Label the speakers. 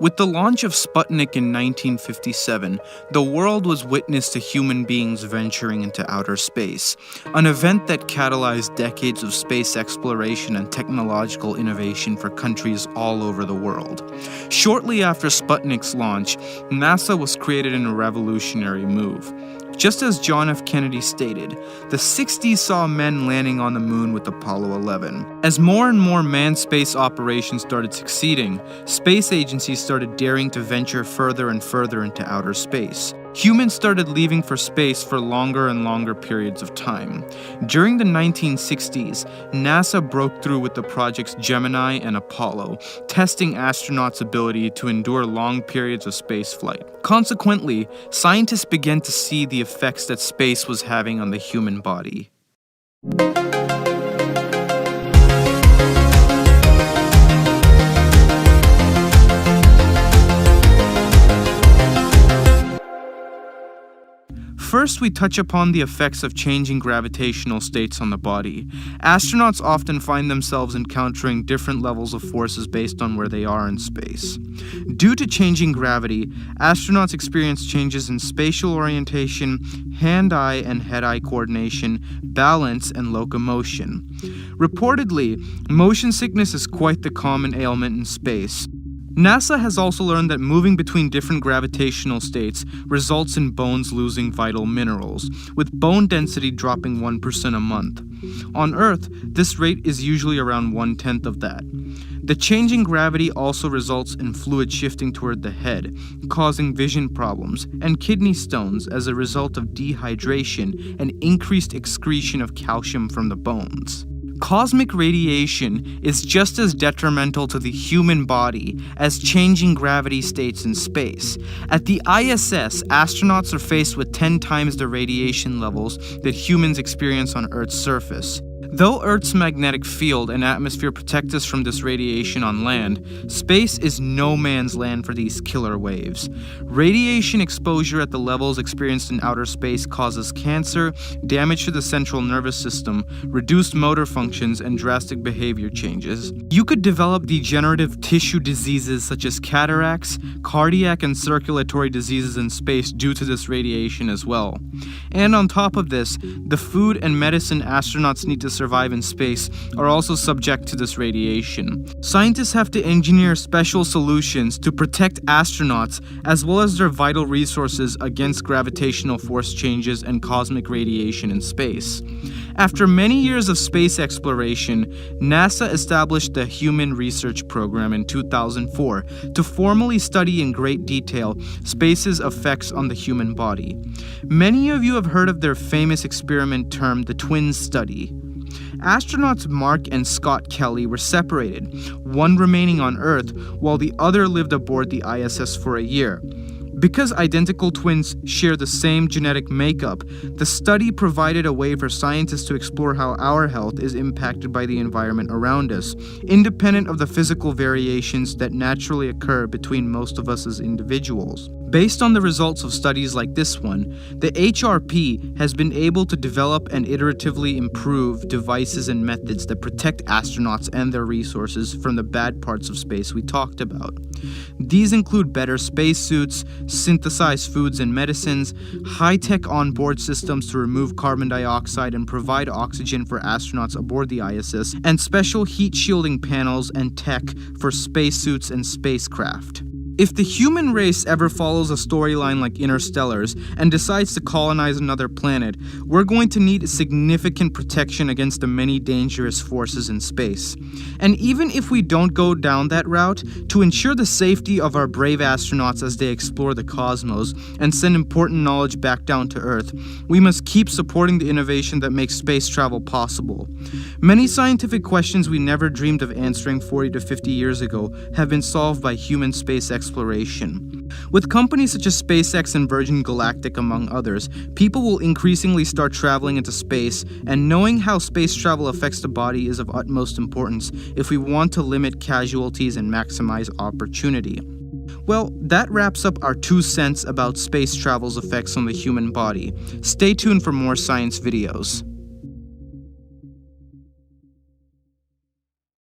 Speaker 1: With the launch of Sputnik in 1957, the world was witness to human beings venturing into outer space, an event that catalyzed decades of space exploration and technological innovation for countries all over the world. Shortly after Sputnik's launch, NASA was created in a revolutionary move. Just as John F. Kennedy stated, the 60s saw men landing on the moon with Apollo 11. As more and more manned space operations started succeeding, space agencies started daring to venture further and further into outer space. Humans started leaving for space for longer and longer periods of time. During the 1960s, NASA broke through with the projects Gemini and Apollo, testing astronauts' ability to endure long periods of spaceflight. Consequently, scientists began to see the effects that space was having on the human body. First, we touch upon the effects of changing gravitational states on the body. Astronauts often find themselves encountering different levels of forces based on where they are in space. Due to changing gravity, astronauts experience changes in spatial orientation, hand-eye and head-eye coordination, balance, and locomotion. Reportedly, motion sickness is quite the common ailment in space. NASA has also learned that moving between different gravitational states results in bones losing vital minerals, with bone density dropping 1% a month. On Earth, this rate is usually around 1/10 of that. The changing gravity also results in fluid shifting toward the head, causing vision problems and kidney stones as a result of dehydration and increased excretion of calcium from the bones. Cosmic radiation is just as detrimental to the human body as changing gravity states in space. At the ISS, astronauts are faced with 10 times the radiation levels that humans experience on Earth's surface. Though Earth's magnetic field and atmosphere protect us from this radiation on land, space is no man's land for these killer waves. Radiation exposure at the levels experienced in outer space causes cancer, damage to the central nervous system, reduced motor functions, and drastic behavior changes. You could develop degenerative tissue diseases such as cataracts, cardiac and circulatory diseases in space due to this radiation as well. And on top of this, the food and medicine astronauts need to survive in space are also subject to this radiation. Scientists have to engineer special solutions to protect astronauts as well as their vital resources against gravitational force changes and cosmic radiation in space. After many years of space exploration, NASA established the Human Research Program in 2004 to formally study in great detail space's effects on the human body. Many of you have heard of their famous experiment termed the Twins Study. Astronauts Mark and Scott Kelly were separated, one remaining on Earth while the other lived aboard the ISS for a year. Because identical twins share the same genetic makeup, the study provided a way for scientists to explore how our health is impacted by the environment around us, independent of the physical variations that naturally occur between most of us as individuals. Based on the results of studies like this one, the HRP has been able to develop and iteratively improve devices and methods that protect astronauts and their resources from the bad parts of space we talked about. These include better spacesuits, synthesized foods and medicines, high-tech onboard systems to remove carbon dioxide and provide oxygen for astronauts aboard the ISS, and special heat-shielding panels and tech for spacesuits and spacecraft. If the human race ever follows a storyline like Interstellar's and decides to colonize another planet, we're going to need significant protection against the many dangerous forces in space. And even if we don't go down that route, to ensure the safety of our brave astronauts as they explore the cosmos and send important knowledge back down to Earth, we must keep supporting the innovation that makes space travel possible. Many scientific questions we never dreamed of answering 40 to 50 years ago have been solved by human space exploration. With companies such as SpaceX and Virgin Galactic, among others, people will increasingly start traveling into space, and knowing how space travel affects the body is of utmost importance if we want to limit casualties and maximize opportunity. Well, that wraps up our 2 cents about space travel's effects on the human body. Stay tuned for more science videos.